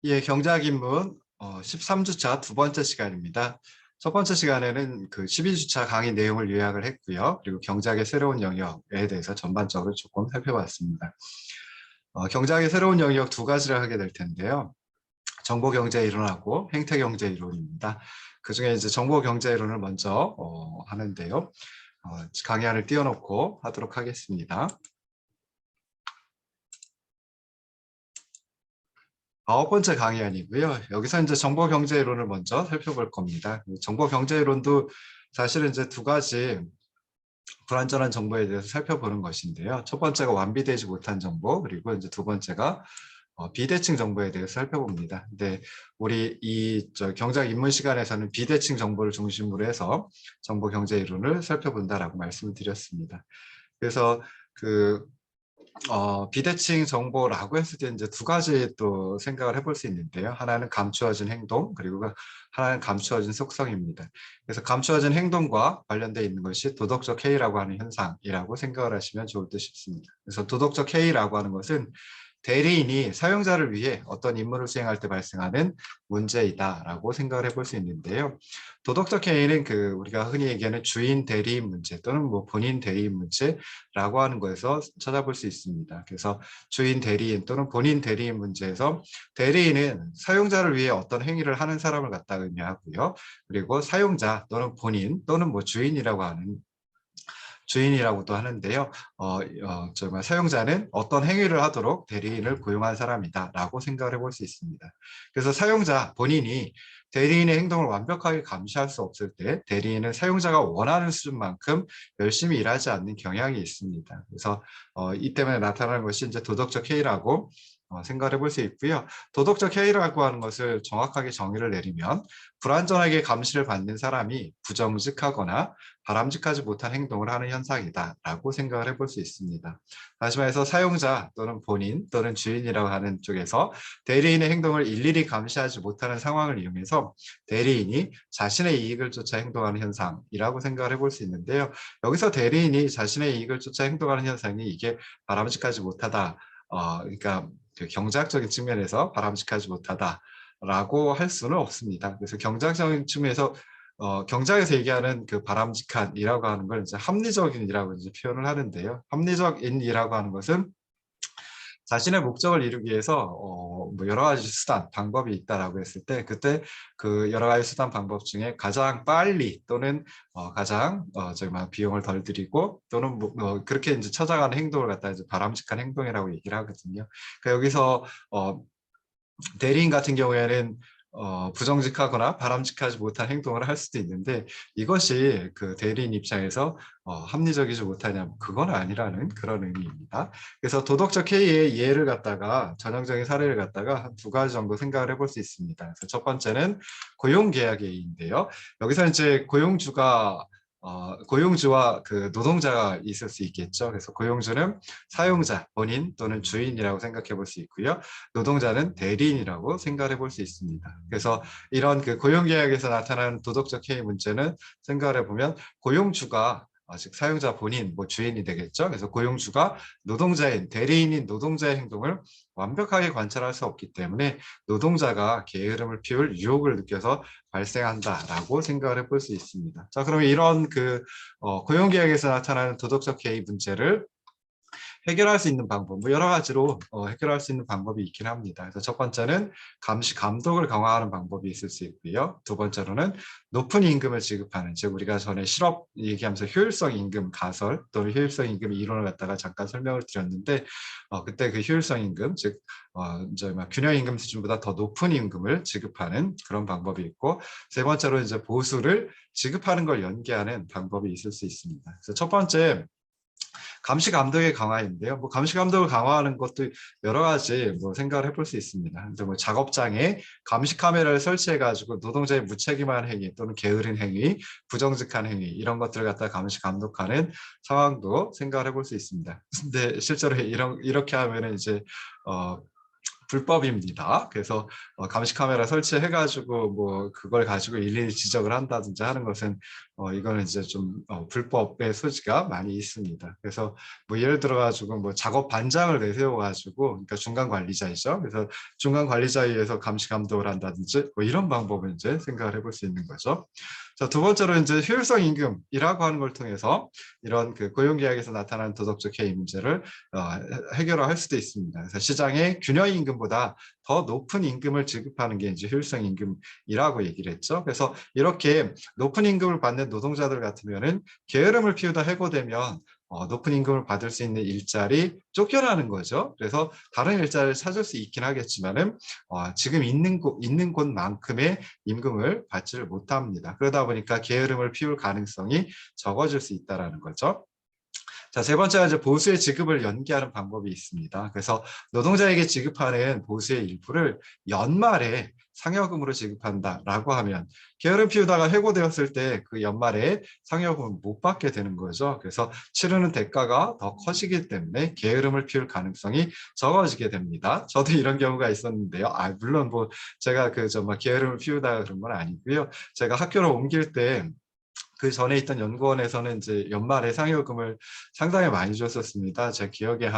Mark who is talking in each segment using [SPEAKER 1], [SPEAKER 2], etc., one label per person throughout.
[SPEAKER 1] 예, 경제학 입문 13주차 두 번째 시간입니다. 첫 번째 시간에는 그 12주차 강의 내용을 요약을 했고요. 그리고 경제학의 새로운 영역에 대해서 전반적으로 조금 살펴봤습니다. 경제학의 새로운 영역 두 가지를 하게 될 텐데요. 정보경제 이론하고 행태경제 이론입니다. 그중에 이제 정보경제 이론을 먼저 하는데요. 강의안을 띄워놓고 하도록 하겠습니다. 아홉 번째 강의안이고요. 여기서 이제 정보경제이론을 먼저 살펴볼 겁니다. 정보경제이론도 사실은 이제 두 가지 불완전한 정보에 대해서 살펴보는 것인데요. 첫 번째가 완비되지 못한 정보, 그리고 이제 두 번째가 비대칭 정보에 대해서 살펴봅니다. 근데 우리 경제학 입문 시간에서는 비대칭 정보를 중심으로 해서 정보경제이론을 살펴본다라고 말씀을 드렸습니다. 그래서 비대칭 정보라고 했을 때 이제 두 가지 또 생각을 해볼 수 있는데요. 하나는 감추어진 행동, 그리고 하나는 감추어진 속성입니다. 그래서 감추어진 행동과 관련되어 있는 것이 도덕적 해이라고 하는 현상이라고 생각을 하시면 좋을 듯 싶습니다. 그래서 도덕적 해이라고 하는 것은 대리인이 사용자를 위해 어떤 임무를 수행할 때 발생하는 문제이다라고 생각을 해볼 수 있는데요. 도덕적 해이는 우리가 흔히 얘기하는 주인 대리인 문제 또는 뭐 본인 대리인 문제라고 하는 거에서 찾아볼 수 있습니다. 그래서 주인 대리인 또는 본인 대리인 문제에서 대리인은 사용자를 위해 어떤 행위를 하는 사람을 갖다 의미하고요. 그리고 사용자 또는 본인 또는 뭐 주인이라고도 하는데요. 정말 사용자는 어떤 행위를 하도록 대리인을 고용한 사람이다라고 생각을 해볼 수 있습니다. 그래서 사용자 본인이 대리인의 행동을 완벽하게 감시할 수 없을 때 대리인은 사용자가 원하는 수준만큼 열심히 일하지 않는 경향이 있습니다. 그래서 이 때문에 나타나는 것이 이제 도덕적 해이라고 생각을 해볼 수 있고요. 도덕적 해이라고 하는 것을 정확하게 정의를 내리면 불완전하게 감시를 받는 사람이 부정직하거나 바람직하지 못한 행동을 하는 현상이다라고 생각을 해볼 수 있습니다. 다시 말해서 사용자 또는 본인 또는 주인이라고 하는 쪽에서 대리인의 행동을 일일이 감시하지 못하는 상황을 이용해서 대리인이 자신의 이익을 쫓아 행동하는 현상이라고 생각을 해볼 수 있는데요. 여기서 대리인이 자신의 이익을 쫓아 행동하는 현상이 이게 바람직하지 못하다. 그러니까 경제학적인 측면에서 바람직하지 못하다라고 할 수는 없습니다. 그래서 경제학적인 측면에서 경제학에서 얘기하는 그 바람직한이라고 하는 걸 이제 합리적인이라고 이제 표현을 하는데요. 합리적인이라고 하는 것은 자신의 목적을 이루기 위해서 뭐 여러 가지 수단, 방법이 있다라고 했을 때 그때 그 여러 가지 수단, 방법 중에 가장 빨리 또는 가장 정말 비용을 덜 들이고 또는 그렇게 이제 찾아가는 행동을 갖다 이제 바람직한 행동이라고 얘기를 하거든요. 그러니까 여기서 대리인 같은 경우에는 부정직하거나 바람직하지 못한 행동을 할 수도 있는데 이것이 그 대리인 입장에서 합리적이지 못하냐 그건 아니라는 그런 의미입니다. 그래서 도덕적 해이의 예를 갖다가 전형적인 사례를 갖다가 한 두 가지 정도 생각을 해볼 수 있습니다. 그래서 첫 번째는 고용계약의 예인데요. 여기서 이제 고용주와 그 노동자가 있을 수 있겠죠. 그래서 고용주는 사용자, 본인 또는 주인이라고 생각해 볼 수 있고요. 노동자는 대리인이라고 생각해 볼 수 있습니다. 그래서 이런 그 고용계약에서 나타나는 도덕적 해이 문제는 생각을 해보면 고용주가 즉 사용자 본인, 뭐 주인이 되겠죠. 그래서 고용주가 대리인인 노동자의 행동을 완벽하게 관찰할 수 없기 때문에 노동자가 게으름을 피울 유혹을 느껴서 발생한다라고 생각을 해볼 수 있습니다. 자, 그러면 이런 고용계약에서 나타나는 도덕적 해이 문제를 해결할 수 있는 방법, 뭐 여러 가지로 해결할 수 있는 방법이 있긴 합니다. 그래서 첫 번째는 감독을 강화하는 방법이 있을 수 있고요. 두 번째로는 높은 임금을 지급하는, 즉 우리가 전에 실업 얘기하면서 효율성 임금 가설 또는 효율성 임금 이론을 갖다가 잠깐 설명을 드렸는데 그때 그 효율성 임금, 즉 이제 균형 임금 수준보다 더 높은 임금을 지급하는 그런 방법이 있고, 세 번째로 이제 보수를 지급하는 걸 연계하는 방법이 있을 수 있습니다. 그래서 첫 번째 감시 감독의 강화인데요. 뭐 감시 감독을 강화하는 것도 여러 가지 뭐 생각을 해볼 수 있습니다. 이제 뭐 작업장에 감시 카메라를 설치해가지고 노동자의 무책임한 행위 또는 게으른 행위, 부정직한 행위 이런 것들을 갖다 감시 감독하는 상황도 생각을 해볼 수 있습니다. 근데 실제로 이렇게 하면은 이제 불법입니다. 그래서 감시 카메라 설치해가지고 뭐 그걸 가지고 일일이 지적을 한다든지 하는 것은 이거는 이제 좀 불법의 소지가 많이 있습니다. 그래서 뭐 예를 들어가지고 뭐 작업 반장을 내세워가지고, 그러니까 중간 관리자이죠. 그래서 중간 관리자에 의해서 감시 감독을 한다든지 뭐 이런 방법을 이제 생각을 해볼 수 있는 거죠. 자, 두 번째로 이제 효율성 임금이라고 하는 걸 통해서 이런 그 고용계약에서 나타나는 도덕적 해이 문제를 해결할 수도 있습니다. 그래서 시장의 균형 임금보다 더 높은 임금을 지급하는 게 이제 효율성 임금이라고 얘기를 했죠. 그래서 이렇게 높은 임금을 받는 노동자들 같으면은 게으름을 피우다 해고되면 높은 임금을 받을 수 있는 일자리 쫓겨나는 거죠. 그래서 다른 일자리를 찾을 수 있긴 하겠지만은 지금 있는 곳만큼의 임금을 받지를 못합니다. 그러다 보니까 게으름을 피울 가능성이 적어질 수 있다는 거죠. 자, 세 번째가 이제 보수의 지급을 연기하는 방법이 있습니다. 그래서 노동자에게 지급하는 보수의 일부를 연말에 상여금으로 지급한다라고 하면 게으름 피우다가 해고되었을 때 그 연말에 상여금을 못 받게 되는 거죠. 그래서 치르는 대가가 더 커지기 때문에 게으름을 피울 가능성이 적어지게 됩니다. 저도 이런 경우가 있었는데요. 물론 뭐 제가 정말 게으름을 피우다가 그런 건 아니고요. 제가 학교를 옮길 때 그 전에 있던 연구원에서는 이제 연말에 상여금을 상당히 많이 줬었습니다. 제 기억에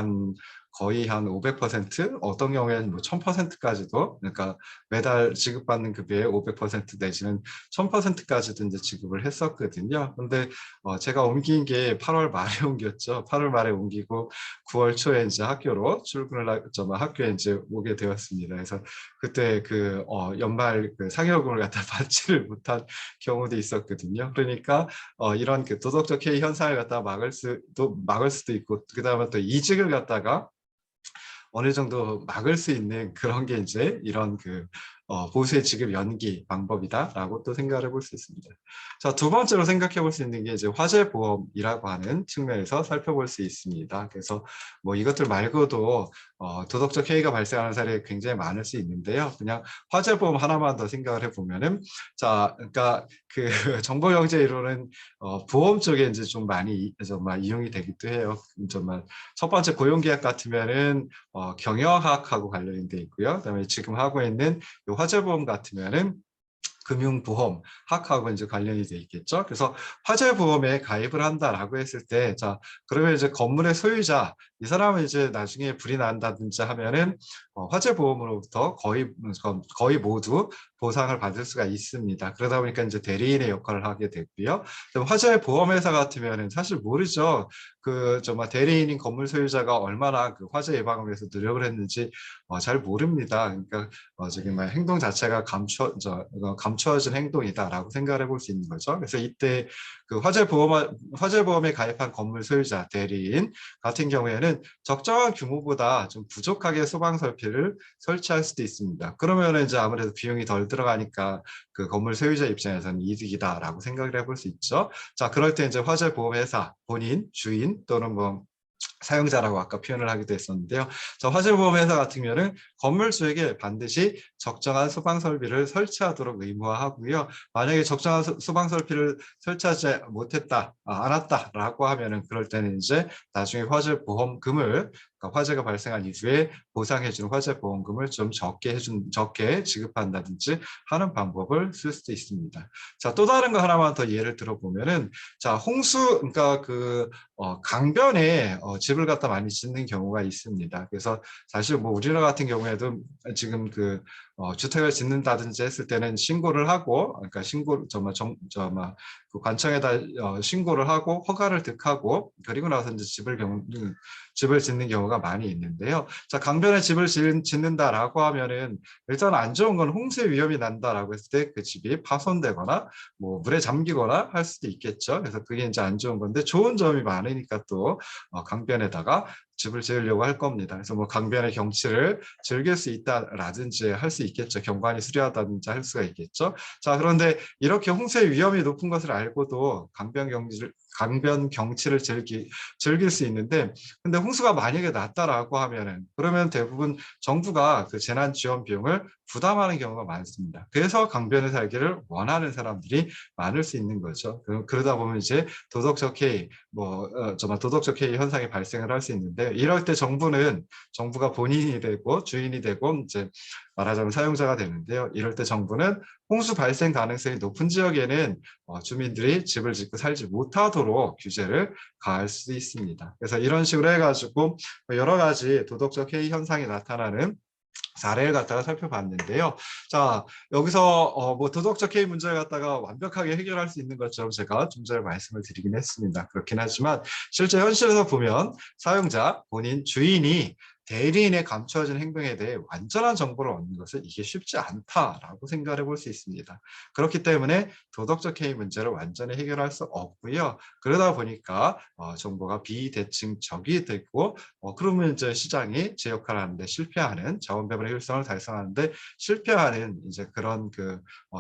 [SPEAKER 1] 거의 한 500%, 어떤 경우에는 뭐 1000%까지도, 그러니까 매달 지급받는 급여의 500% 내지는 1000%까지도 이제 지급을 했었거든요. 근데 제가 옮긴 게 8월 말에 옮겼죠. 8월 말에 옮기고 9월 초에 이제 학교에 이제 오게 되었습니다. 그래서 그때 연말 상여금을 갖다 받지를 못한 경우도 있었거든요. 그러니까 이런 도덕적 해이 현상을 갖다 막을 수도 있고, 그다음에 또 이직을 갖다가 어느 정도 막을 수 있는 그런 게 이제 이런 보수의 지급 연기 방법이다라고 또 생각을 해볼 수 있습니다. 자, 두 번째로 생각해 볼 수 있는 게 이제 화재보험이라고 하는 측면에서 살펴볼 수 있습니다. 그래서 뭐 이것들 말고도 도덕적 해이가 발생하는 사례가 굉장히 많을 수 있는데요. 그냥 화재보험 하나만 더 생각을 해보면은, 자, 그러니까 정보경제 이론은 보험 쪽에 이제 좀 많이 정말 이용이 되기도 해요. 정말 첫 번째 고용계약 같으면은 경영학하고 관련이 돼 있고요. 그다음에 지금 하고 있는 화재보험 같으면은 금융보험 학하고 이제 관련이 돼 있겠죠. 그래서 화재보험에 가입을 한다라고 했을 때, 자, 그러면 이제 건물의 소유자, 이 사람은 이제 나중에 불이 난다든지 하면은 화재보험으로부터 거의 모두 보상을 받을 수가 있습니다. 그러다 보니까 이제 대리인의 역할을 하게 되고요. 화재보험회사 같으면은 사실 모르죠. 정말 대리인인 건물 소유자가 얼마나 화재 예방을 위해서 노력을 했는지 잘 모릅니다. 그러니까 지금 행동 자체가 감추어진 행동이다라고 생각을 해볼 수 있는 거죠. 그래서 이때 화재보험에 가입한 건물 소유자, 대리인 같은 경우에는 적정한 규모보다 좀 부족하게 소방설피를 설치할 수도 있습니다. 그러면 이제 아무래도 비용이 덜 들어가니까 그 건물 소유자 입장에서는 이득이다라고 생각을 해볼 수 있죠. 자, 그럴 때 이제 화재보험회사 본인, 주인 또는 뭐 사용자라고 아까 표현을 하기도 했었는데요. 자, 화재보험회사 같은 경우는 건물주에게 반드시 적정한 소방설비를 설치하도록 의무화하고요. 만약에 적정한 소방설비를 설치하지 않았다라고 하면은 그럴 때는 이제 나중에 화재보험금을, 그러니까 화재가 발생한 이후에 보상해주는 화재보험금을 좀 적게 지급한다든지 하는 방법을 쓸 수도 있습니다. 자, 또 다른 거 하나만 더 예를 들어보면은, 자, 그러니까 강변에 집을 갖다 많이 짓는 경우가 있습니다. 그래서 사실 뭐 우리나라 같은 경우에도 지금 주택을 짓는다든지 했을 때는 신고를 하고, 그러니까 그 관청에다 신고를 하고 허가를 득하고, 그리고 나서 이제 집을 짓는 경우가 많이 있는데요. 자, 강변에 집을 짓는다라고 하면은 일단 안 좋은 건 홍수의 위험이 난다라고 했을 때 그 집이 파손되거나 뭐 물에 잠기거나 할 수도 있겠죠. 그래서 그게 이제 안 좋은 건데, 좋은 점이 많으니까 또 강변에다가 집을 지으려고 할 겁니다. 그래서 뭐 강변의 경치를 즐길 수 있다라든지 할 수 있겠죠. 경관이 수려하다든지 할 수가 있겠죠. 자, 그런데 이렇게 홍수의 위험이 높은 것을 알고도 강변 경치를 즐길 수 있는데, 근데 홍수가 만약에 났다라고 하면은 그러면 대부분 정부가 그 재난 지원 비용을 부담하는 경우가 많습니다. 그래서 강변에 살기를 원하는 사람들이 많을 수 있는 거죠. 그러다 보면 이제 도덕적 해이, 정말 도덕적 해이 현상이 발생을 할 수 있는데, 이럴 때 정부가 본인이 되고 주인이 되고 이제 말하자면 사용자가 되는데요. 이럴 때 정부는 홍수 발생 가능성이 높은 지역에는 주민들이 집을 짓고 살지 못하도록 규제를 가할 수 있습니다. 그래서 이런 식으로 해가지고 여러 가지 도덕적 해이 현상이 나타나는 사례를 갖다가 살펴봤는데요. 자, 여기서 뭐 도덕적 해이 문제를 갖다가 완벽하게 해결할 수 있는 것처럼 제가 좀 전에 말씀을 드리긴 했습니다. 그렇긴 하지만 실제 현실에서 보면 사용자, 본인, 주인이 대리인의 감추어진 행동에 대해 완전한 정보를 얻는 것은 이게 쉽지 않다라고 생각해 볼 수 있습니다. 그렇기 때문에 도덕적 해이 문제를 완전히 해결할 수 없고요. 그러다 보니까 정보가 비대칭적이 되고 그러면 이제 시장이 제 역할을 하는데 실패하는, 자원 배분의 효율성을 달성하는데 실패하는 이제 그런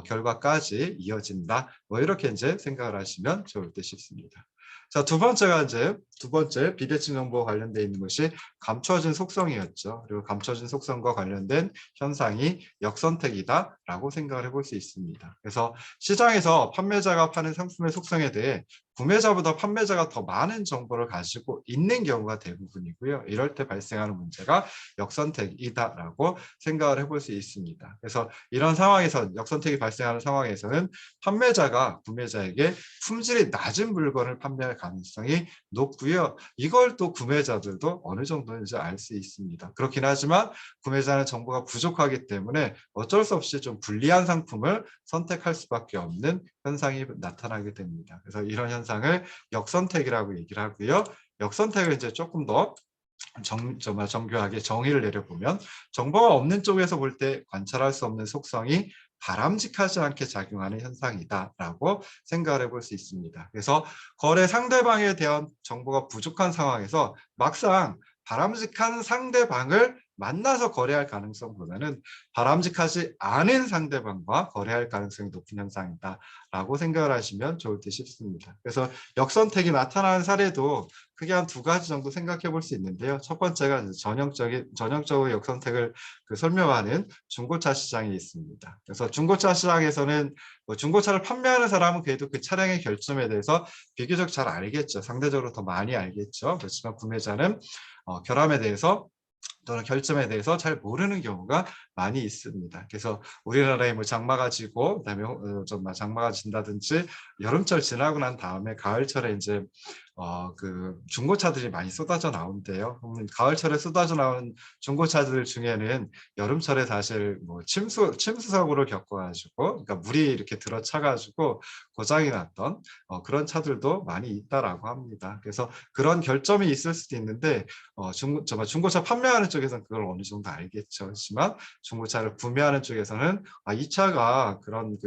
[SPEAKER 1] 결과까지 이어진다. 뭐 이렇게 이제 생각을 하시면 좋을 듯 싶습니다. 자, 두 번째 비대칭 정보와 관련되어 있는 것이 감춰진 속성이었죠. 그리고 감춰진 속성과 관련된 현상이 역선택이다라고 생각을 해볼 수 있습니다. 그래서 시장에서 판매자가 파는 상품의 속성에 대해 구매자보다 판매자가 더 많은 정보를 가지고 있는 경우가 대부분이고요. 이럴 때 발생하는 문제가 역선택이다라고 생각을 해볼 수 있습니다. 그래서 이런 상황에서 역선택이 발생하는 상황에서는 판매자가 구매자에게 품질이 낮은 물건을 판매할 가능성이 높고요. 이걸 또 구매자들도 어느 정도는 이제 알 수 있습니다. 그렇긴 하지만 구매자는 정보가 부족하기 때문에 어쩔 수 없이 좀 불리한 상품을 선택할 수밖에 없는 현상이 나타나게 됩니다. 그래서 이런 현상을 역선택이라고 얘기를 하고요. 역선택을 이제 조금 더 정말 정교하게 정의를 내려보면 정보가 없는 쪽에서 볼 때 관찰할 수 없는 속성이 바람직하지 않게 작용하는 현상이다라고 생각을 해볼 수 있습니다. 그래서 거래 상대방에 대한 정보가 부족한 상황에서 막상 바람직한 상대방을 만나서 거래할 가능성보다는 바람직하지 않은 상대방과 거래할 가능성이 높은 현상이다라고 생각을 하시면 좋을 듯 싶습니다. 그래서 역선택이 나타나는 사례도 크게 한 두 가지 정도 생각해 볼 수 있는데요. 첫 번째가 전형적으로 역선택을 설명하는 중고차 시장이 있습니다. 그래서 중고차 시장에서는 중고차를 판매하는 사람은 그래도 그 차량의 결점에 대해서 비교적 잘 알겠죠. 상대적으로 더 많이 알겠죠. 그렇지만 구매자는 결함에 대해서 또는 결점에 대해서 잘 모르는 경우가 많이 있습니다. 그래서 우리나라에 뭐 장마가 지고 그다음에 정말 장마가 진다든지 여름철 지나고 난 다음에 가을철에 이제 그 중고차들이 많이 쏟아져 나오는데요. 가을철에 쏟아져 나오는 중고차들 중에는 여름철에 사실 뭐 침수 사고를 겪어가지고, 그러니까 물이 이렇게 들어차가지고 고장이 났던 그런 차들도 많이 있다라고 합니다. 그래서 그런 결점이 있을 수도 있는데 정말 중고차 판매하는 쪽에서는 그걸 어느 정도 알겠죠. 하지만 중고차를 구매하는 쪽에서는 이 차가 그런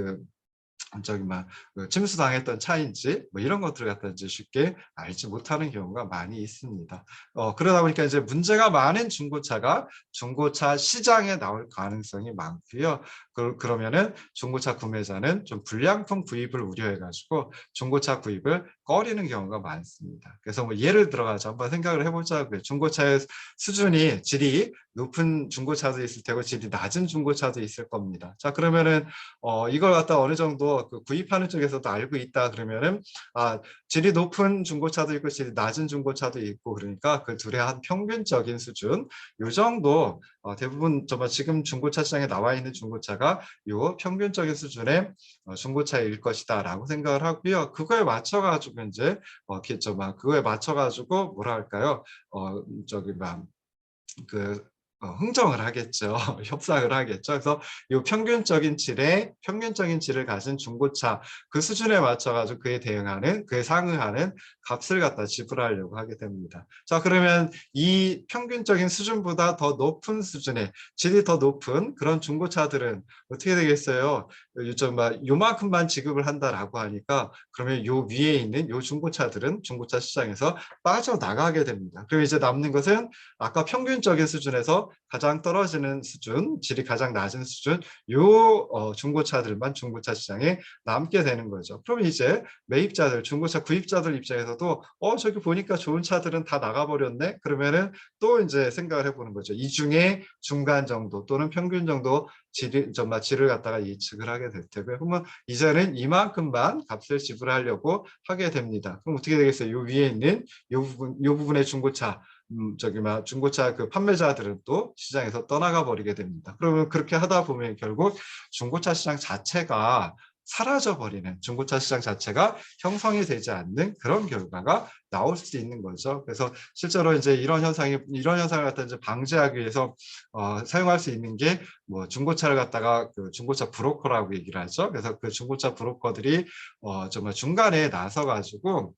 [SPEAKER 1] 침수당했던 차인지 뭐 이런 것들을 갖다 이제 쉽게 알지 못하는 경우가 많이 있습니다. 그러다 보니까 이제 문제가 많은 중고차가 중고차 시장에 나올 가능성이 많고요. 그러면은 중고차 구매자는 좀 불량품 구입을 우려해가지고 중고차 구입을 꺼리는 경우가 많습니다. 그래서 뭐 예를 들어가서 한번 생각을 해보자고요. 중고차의 수준이 질이 높은 중고차도 있을 테고 질이 낮은 중고차도 있을 겁니다. 자, 그러면은 이걸 갖다 어느 정도 구입하는 쪽에서도 알고 있다 그러면은 질이 높은 중고차도 있고 질이 낮은 중고차도 있고, 그러니까 그 둘의 한 평균적인 수준 요 정도 대부분 정말 지금 중고차 시장에 나와 있는 중고차가 요 평균적인 수준의 중고차일 것이다라고 생각을 하고요. 그거에 맞춰가지고 이제 그거에 맞춰가지고 뭐라 할까요? 흥정을 하겠죠. 협상을 하겠죠. 그래서 이 평균적인 질을 가진 중고차 그 수준에 맞춰가지고 그에 상응하는 값을 갖다 지불하려고 하게 됩니다. 자, 그러면 이 평균적인 수준보다 더 높은 수준의 질이 더 높은 그런 중고차들은 어떻게 되겠어요? 요만큼만 지급을 한다라고 하니까 그러면 요 위에 있는 요 중고차들은 중고차 시장에서 빠져나가게 됩니다. 그럼 이제 남는 것은 아까 평균적인 수준에서 가장 떨어지는 수준, 질이 가장 낮은 수준 요 중고차들만 중고차 시장에 남게 되는 거죠. 그럼 이제 매입자들, 중고차 구입자들 입장에서도 저기 보니까 좋은 차들은 다 나가버렸네. 그러면은 또 이제 생각을 해보는 거죠. 이 중에 중간 정도 또는 평균 정도 질을 갖다가 예측을 하게 될 테고요. 그러면 이제는 이만큼만 값을 지불하려고 하게 됩니다. 그럼 어떻게 되겠어요? 요 위에 있는 요 부분의 중고차 중고차 그 판매자들은 또 시장에서 떠나가 버리게 됩니다. 그러면 그렇게 하다 보면 결국 중고차 시장 자체가 사라져 버리는, 중고차 시장 자체가 형성이 되지 않는 그런 결과가 나올 수 있는 거죠. 그래서 실제로 이제 이런 현상을 갖다 이제 방지하기 위해서 사용할 수 있는 게 뭐 중고차를 갖다가 그 중고차 브로커라고 얘기를 하죠. 그래서 그 중고차 브로커들이 정말 중간에 나서 가지고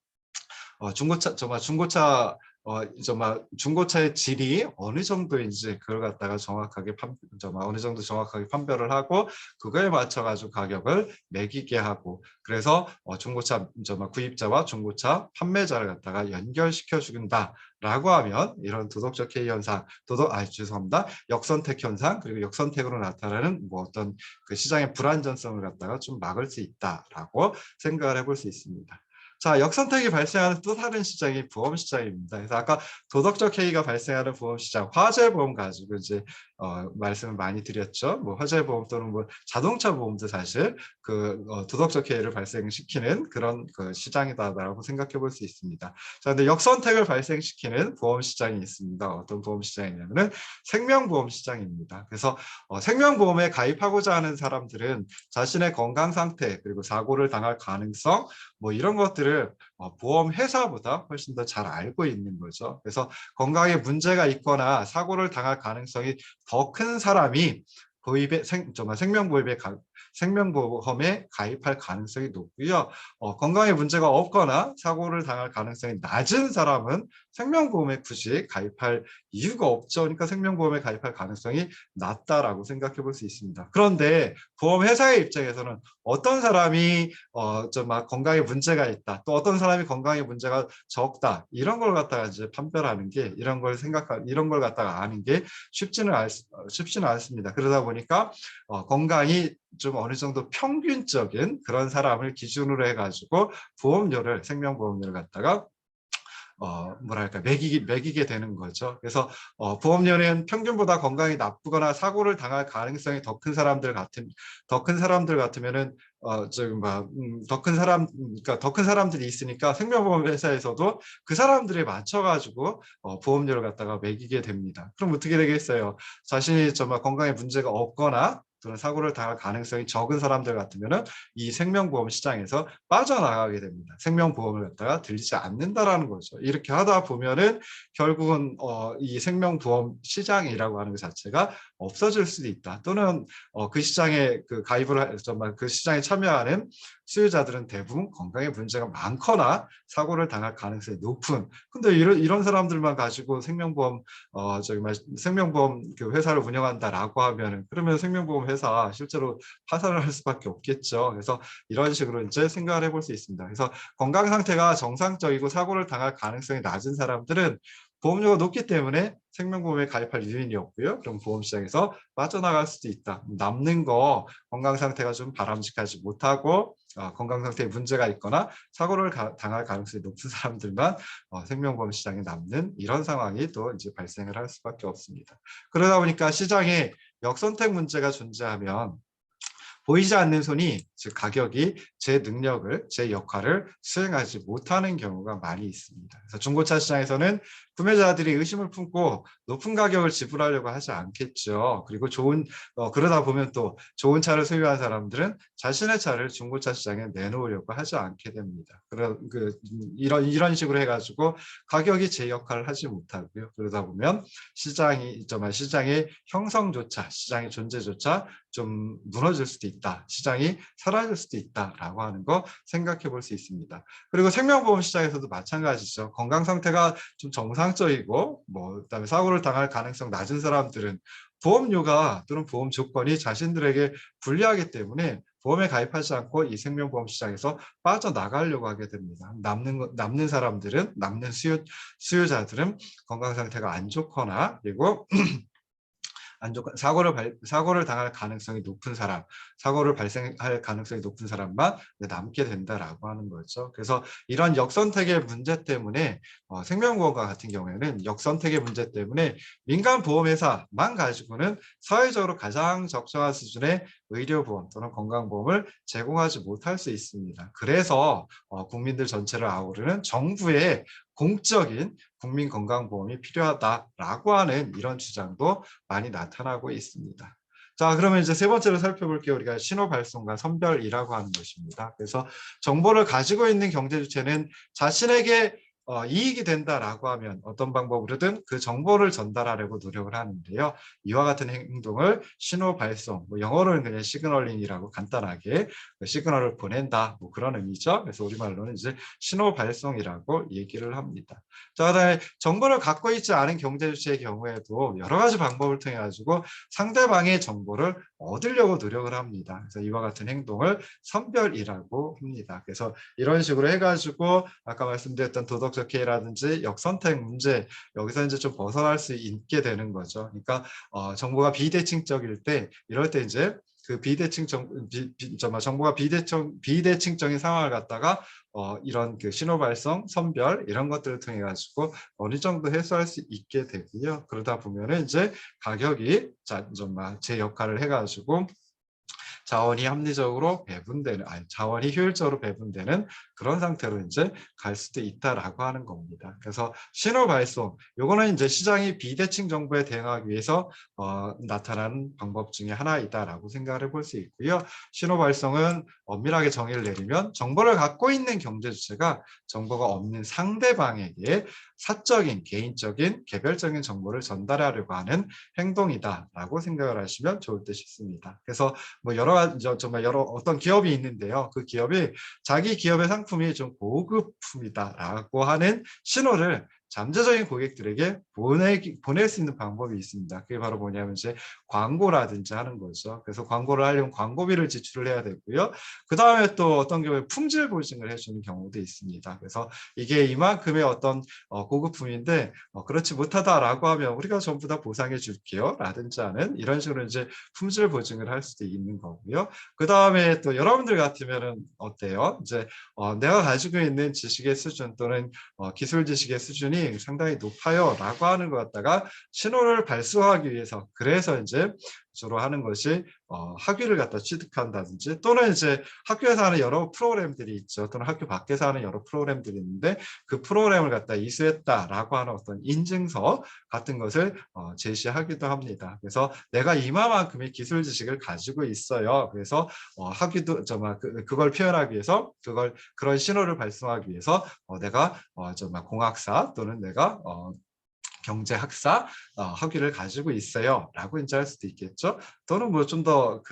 [SPEAKER 1] 중고차의 질이 어느 정도인지 그걸 갖다가 어느 정도 정확하게 판별을 하고 그거에 맞춰 가지고 가격을 매기게 하고, 그래서 중고차 구입자와 중고차 판매자를 갖다가 연결시켜 준다라고 하면 이런 도덕적 해이 현상, 역선택 현상, 그리고 역선택으로 나타나는 뭐 어떤 그 시장의 불안전성을 갖다가 좀 막을 수 있다라고 생각을 해볼 수 있습니다. 자, 역선택이 발생하는 또 다른 시장이 보험 시장입니다. 그래서 아까 도덕적 해이가 발생하는 보험 시장, 화재보험 가지고 이제 말씀을 많이 드렸죠. 뭐 화재보험 또는 뭐 자동차 보험도 사실 그 도덕적 해이를 발생시키는 그런 그 시장이다라고 생각해 볼 수 있습니다. 자, 근데 역선택을 발생시키는 보험 시장이 있습니다. 어떤 보험 시장이냐면은 생명보험 시장입니다. 그래서 생명보험에 가입하고자 하는 사람들은 자신의 건강 상태 그리고 사고를 당할 가능성 뭐 이런 것들을 보험 회사보다 훨씬 더 잘 알고 있는 거죠. 그래서 건강에 문제가 있거나 사고를 당할 가능성이 더 큰 사람이 생명보험에 가입할 가능성이 높고요. 건강에 문제가 없거나 사고를 당할 가능성이 낮은 사람은 생명보험에 굳이 가입할 이유가 없죠. 그러니까 생명보험에 가입할 가능성이 낮다라고 생각해 볼 수 있습니다. 그런데 보험회사의 입장에서는 어떤 사람이 건강에 문제가 있다, 또 어떤 사람이 건강에 문제가 적다, 이런 걸 갖다가 이제 판별하는 게 이런 걸 갖다가 아는 게 쉽지는 않습니다. 그러다 보니까 건강이 좀 어느 정도 평균적인 그런 사람을 기준으로 해가지고 생명보험료를 갖다가 매기게 되는 거죠. 그래서 보험료는 평균보다 건강이 나쁘거나 사고를 당할 가능성이 더 큰 사람들 같으면은 그러니까 더 큰 사람들이 있으니까 생명보험 회사에서도 그 사람들에 맞춰가지고 보험료를 갖다가 매기게 됩니다. 그럼 어떻게 되겠어요? 자신이 정말 건강에 문제가 없거나 또는 사고를 당할 가능성이 적은 사람들 같으면은 이 생명보험 시장에서 빠져나가게 됩니다. 생명보험을 갖다가 들지 않는다라는 거죠. 이렇게 하다 보면은 결국은 이 생명보험 시장이라고 하는 것 자체가 없어질 수도 있다. 또는 그 시장에 그 시장에 참여하는 수요자들은 대부분 건강에 문제가 많거나 사고를 당할 가능성이 높은. 근데 이런 사람들만 가지고 생명보험 그 회사를 운영한다라고 하면은 그러면 생명보험 회사 실제로 파산을 할 수밖에 없겠죠. 그래서 이런 식으로 이제 생각을 해볼 수 있습니다. 그래서 건강 상태가 정상적이고 사고를 당할 가능성이 낮은 사람들은 보험료가 높기 때문에 생명보험에 가입할 이유는 없고요. 그럼 보험시장에서 빠져나갈 수도 있다. 남는 거 건강 상태가 좀 바람직하지 못하고 건강 상태에 문제가 있거나 사고를 당할 가능성이 높은 사람들만 생명보험 시장에 남는 이런 상황이 또 이제 발생을 할 수밖에 없습니다. 그러다 보니까 시장에 역선택 문제가 존재하면 보이지 않는 손이, 즉 가격이 제 역할을 수행하지 못하는 경우가 많이 있습니다. 그래서 중고차 시장에서는 구매자들이 의심을 품고 높은 가격을 지불하려고 하지 않겠죠. 그리고 그러다 보면 또 좋은 차를 소유한 사람들은 자신의 차를 중고차 시장에 내놓으려고 하지 않게 됩니다. 이런 식으로 해가지고 가격이 제 역할을 하지 못하고요. 그러다 보면 시장의 형성조차, 시장의 존재조차 좀 무너질 수도 있다. 시장이 사라질 수도 있다라고 하는 거 생각해 볼 수 있습니다. 그리고 생명보험 시장에서도 마찬가지죠. 건강 상태가 좀 정상적이고 그다음에 사고를 당할 가능성 낮은 사람들은 보험료가 또는 보험 조건이 자신들에게 불리하기 때문에 보험에 가입하지 않고 이 생명보험 시장에서 빠져나가려고 하게 됩니다. 남는 사람들은, 수요자들은 건강 상태가 안 좋거나 그리고 안 좋은 사고를 당할 가능성이 높은 사람, 사고를 발생할 가능성이 높은 사람만 남게 된다라고 하는 거죠. 그래서 이런 역선택의 문제 때문에 생명보험과 같은 경우에는 역선택의 문제 때문에 민간 보험회사만 가지고는 사회적으로 가장 적정한 수준의 의료보험 또는 건강보험을 제공하지 못할 수 있습니다. 그래서 국민들 전체를 아우르는 정부의 공적인 국민건강보험이 필요하다라고 하는 이런 주장도 많이 나타나고 있습니다. 자, 그러면 이제 세 번째로 살펴볼게요. 우리가 신호발송과 선별이라고 하는 것입니다. 그래서 정보를 가지고 있는 경제주체는 자신에게 이익이 된다라고 하면 어떤 방법으로든 그 정보를 전달하려고 노력을 하는데요. 이와 같은 행동을 신호 발송, 영어로는 그냥 시그널링이라고 간단하게 시그널을 보낸다, 그런 의미죠. 그래서 우리말로는 이제 신호 발송이라고 얘기를 합니다. 자, 그다음에 정보를 갖고 있지 않은 경제주체의 경우에도 여러 가지 방법을 통해 가지고 상대방의 정보를 얻으려고 노력을 합니다. 그래서 이와 같은 행동을 선별이라고 합니다. 그래서 이런 식으로 해가지고 아까 말씀드렸던 도덕적 해이라든지 역선택 문제, 여기서 이제 좀 벗어날 수 있게 되는 거죠. 그러니까 정보가 비대칭적일 때, 이럴 때 이제 그 정보가 비대칭적인 상황을 갖다가 이런 그 신호 발송, 선별 이런 것들을 통해 가지고 어느 정도 해소할 수 있게 되고요. 그러다 보면은 이제 가격이 제 역할을 해가지고 자원이 합리적으로 배분되는, 자원이 효율적으로 배분되는 그런 상태로 이제 갈 수도 있다라고 하는 겁니다. 그래서 신호 발송, 요거는 이제 시장이 비대칭 정보에 대응하기 위해서 나타나는 방법 중에 하나이다라고 생각을 해볼 수 있고요. 신호 발송은 엄밀하게 정의를 내리면 정보를 갖고 있는 경제 주체가 정보가 없는 상대방에게 사적인, 개인적인, 개별적인 정보를 전달하려고 하는 행동이다라고 생각을 하시면 좋을 듯 싶습니다. 그래서 정말 여러 어떤 기업이 있는데요. 그 기업이 자기 기업의 상품이 좀 고급품이다라고 하는 신호를 잠재적인 고객들에게 보낼 수 있는 방법이 있습니다. 그게 바로 뭐냐면 이제 광고라든지 하는 거죠. 그래서 광고를 하려면 광고비를 지출을 해야 되고요. 그 다음에 또 어떤 경우에 품질 보증을 해주는 경우도 있습니다. 그래서 이게 이만큼의 어떤 고급품인데 그렇지 못하다라고 하면 우리가 전부 다 보상해 줄게요 라든지 하는 이런 식으로 이제 품질 보증을 할 수도 있는 거고요. 그 다음에 또 여러분들 같으면은 어때요? 이제 내가 가지고 있는 지식의 수준 또는 기술 지식의 수준이 상당히 높아요 라고 하는 것 갖다가 신호를 발송하기 위해서, 그래서 이제 주로 하는 것이 학위를 갖다 취득한다든지, 또는 이제 학교에서 하는 여러 프로그램들이 있죠. 또는 학교 밖에서 하는 여러 프로그램들이 있는데 그 프로그램을 갖다 이수했다라고 하는 어떤 인증서 같은 것을 제시하기도 합니다. 그래서 내가 이만큼의 기술 지식을 가지고 있어요. 그래서 학위도 그걸 표현하기 위해서, 그런 신호를 발송하기 위해서 내가 공학사 또는 내가 경제학사 학위를 가지고 있어요 라고 인정할 수도 있겠죠. 또는 좀 더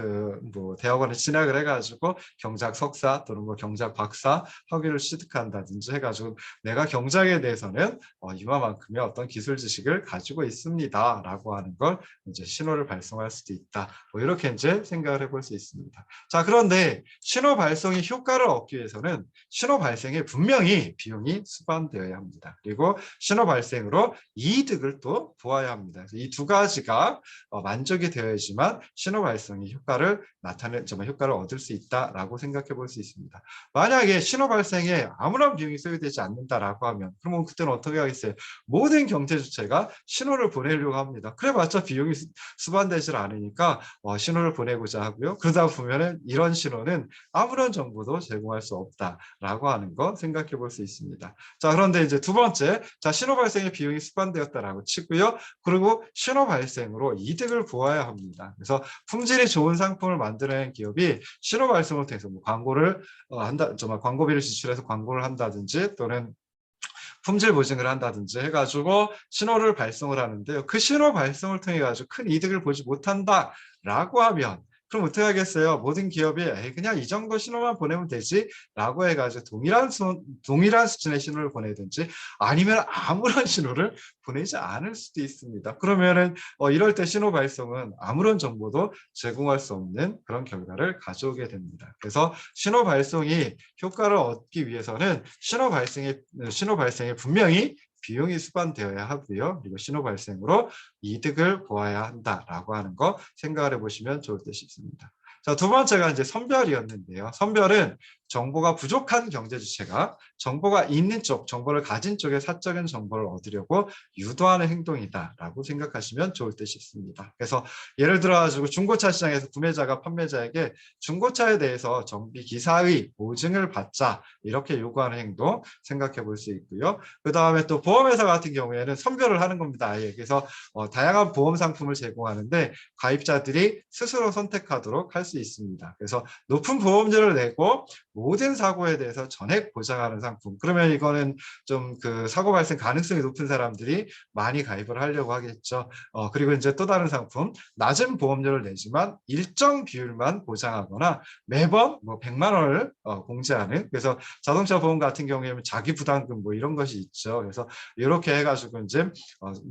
[SPEAKER 1] 대학원에 진학을 해가지고 경제학 석사 또는 경제학 박사 학위를 취득한다든지 해가지고 내가 경제학에 대해서는 이만큼의 어떤 기술 지식을 가지고 있습니다 라고 하는 걸 이제 신호를 발송할 수도 있다. 이렇게 이제 생각을 해볼 수 있습니다. 자, 그런데 신호 발송의 효과를 얻기 위해서는 신호 발생에 분명히 비용이 수반되어야 합니다. 그리고 신호 발생으로 이득을 또 보아야 합니다. 이 두 가지가 만족이 되어야지만 신호 발송의 효과를 효과를 얻을 수 있다라고 생각해 볼 수 있습니다. 만약에 신호 발생에 아무런 비용이 소요되지 않는다라고 하면, 그러면 그때는 어떻게 하겠어요? 모든 경제 주체가 신호를 보내려고 합니다. 그래봤자 비용이 수반되질 않으니까 신호를 보내고자 하고요. 그러다 보면은 이런 신호는 아무런 정보도 제공할 수 없다라고 하는 거 생각해 볼 수 있습니다. 자, 그런데 이제 두 번째, 신호 발생의 비용이 수반되었다라고 치고요. 그리고 신호 발생으로 이득을 보아야 합니다. 그래서 품질이 좋은 상품을 만드는 기업이 신호 발생을 통해서 광고를 광고비를 지출해서 광고를 한다든지 또는 품질 보증을 한다든지 해가지고 신호를 발송을 하는데요. 그 신호 발송을 통해 가지고 큰 이득을 보지 못한다라고 하면, 그럼 어떻게 하겠어요? 모든 기업이 그냥 이 정도 신호만 보내면 되지 라고 해가지고 동일한 수준의 신호를 보내든지, 아니면 아무런 신호를 보내지 않을 수도 있습니다. 그러면은 이럴 때 신호 발송은 아무런 정보도 제공할 수 없는 그런 결과를 가져오게 됩니다. 그래서 신호 발송이 효과를 얻기 위해서는 신호 발생에 분명히 비용이 수반되어야 하고요. 그리고 신호 발생으로 이득을 보아야 한다라고 하는 거 생각을 해보시면 좋을 듯 싶습니다. 자, 두 번째가 이제 선별이었는데요. 선별은 정보가 부족한 경제 주체가 정보가 있는 쪽, 정보를 가진 쪽에 사적인 정보를 얻으려고 유도하는 행동이다라고 생각하시면 좋을 듯 싶습니다. 그래서 예를 들어 가지고 중고차 시장에서 구매자가 판매자에게 중고차에 대해서 정비 기사의 보증을 받자 이렇게 요구하는 행동 생각해 볼 수 있고요. 그 다음에 또 보험회사 같은 경우에는 선별을 하는 겁니다. 아예. 그래서 다양한 보험 상품을 제공하는데 가입자들이 스스로 선택하도록 할 수 있습니다. 그래서 높은 보험료를 내고 모든 사고에 대해서 전액 보장하는 상품. 그러면 이거는 좀 그 사고 발생 가능성이 높은 사람들이 많이 가입을 하려고 하겠죠. 그리고 이제 또 다른 상품, 낮은 보험료를 내지만 일정 비율만 보장하거나 매번 뭐 100만 원을 공제하는. 그래서 자동차 보험 같은 경우에는 자기 부담금 뭐 이런 것이 있죠. 그래서 이렇게 해가지고 이제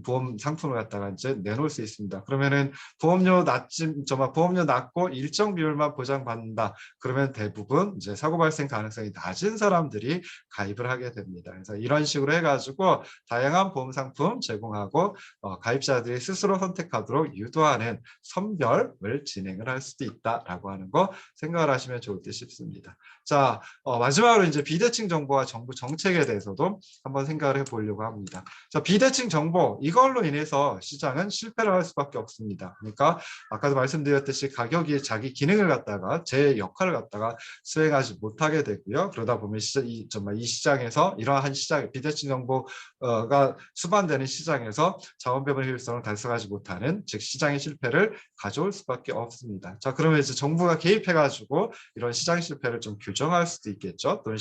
[SPEAKER 1] 보험 상품을 갖다가 이제 내놓을 수 있습니다. 그러면은 보험료 낮고 일정 비율만 보장받는다. 그러면 대부분 이제 사고 발생 가능성이 낮은 사람들이 가입을 하게 됩니다. 그래서 이런 식으로 해가지고 다양한 보험 상품 제공하고 가입자들이 스스로 선택하도록 유도하는 선별을 진행을 할 수도 있다라고 하는 거 생각을 하시면 좋을 듯 싶습니다. 자, 마지막으로 이제 비대칭 정보와 정부 정책에 대해서도 한번 생각을 해보려고 합니다. 자, 비대칭 정보 이걸로 인해서 시장은 실패를 할 수밖에 없습니다. 그러니까 아까도 말씀드렸듯이 가격이 자기 기능을 갖다가 제 역할을 갖다가 수행하지 못하게 되고요. 그러다 보면 이 시장에서 이러한 시장 비대칭 정보가 수반되는 시장에서 자원 배분 효율성을 달성하지 못하는 즉 시장의 실패를 가져올 수밖에 없습니다. 자, 그러면 이제 정부가 개입해가지고 이런 시장 실패를 좀 규정할 수도 있겠죠. 또는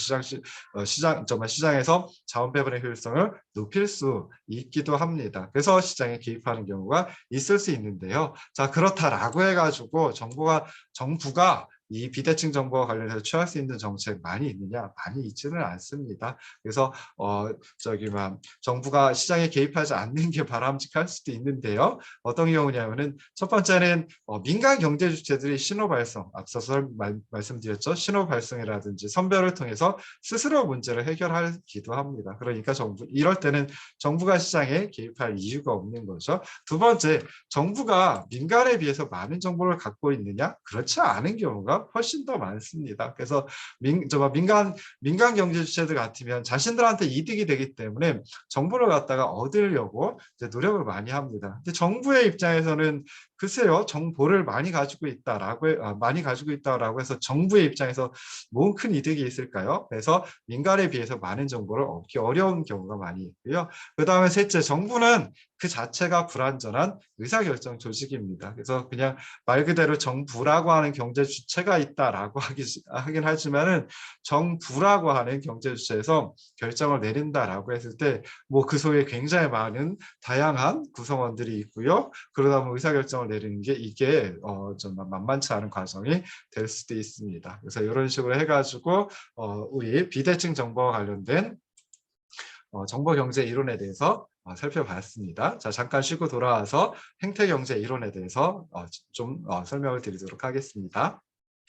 [SPEAKER 1] 시장에서 자원 배분의 효율성을 높일 수 있기도 합니다. 그래서 시장에 개입하는 경우가 있을 수 있는데요. 자, 그렇다라고 해가지고 정부가 이 비대칭 정보와 관련해서 취할 수 있는 정책 많이 있느냐? 많이 있지는 않습니다. 그래서 정부가 시장에 개입하지 않는 게 바람직할 수도 있는데요. 어떤 경우냐면은 첫 번째는 민간 경제 주체들이 신호 발송, 앞서서 말씀드렸죠. 신호 발송이라든지 선별을 통해서 스스로 문제를 해결하기도 합니다. 그러니까 이럴 때는 정부가 시장에 개입할 이유가 없는 거죠. 두 번째, 정부가 민간에 비해서 많은 정보를 갖고 있느냐? 그렇지 않은 경우가 훨씬 더 많습니다. 그래서 민간 경제 주체들 같으면 자신들한테 이득이 되기 때문에 정보를 갖다가 얻으려고 이제 노력을 많이 합니다. 근데 정부의 입장에서는 글쎄요, 정보를 많이 가지고 있다라고 해서 정부의 입장에서 뭔 큰 이득이 있을까요? 그래서 민간에 비해서 많은 정보를 얻기 어려운 경우가 많이 있고요. 그 다음에 셋째, 정부는 그 자체가 불완전한 의사결정 조직입니다. 그래서 그냥 말 그대로 정부라고 하는 경제 주체가 있다라고 하긴 하지만은 정부라고 하는 경제 주체에서 결정을 내린다라고 했을 때 뭐 그 속에 굉장히 많은 다양한 구성원들이 있고요. 그러다 보면 의사결정을 내리는 게 이게 정말 만만치 않은 과정이 될 수도 있습니다. 그래서 이런 식으로 해가지고 우리 비대칭 정보와 관련된 정보경제 이론에 대해서 살펴봤습니다. 자, 잠깐 쉬고 돌아와서 행태경제 이론에 대해서 좀 설명을 드리도록 하겠습니다.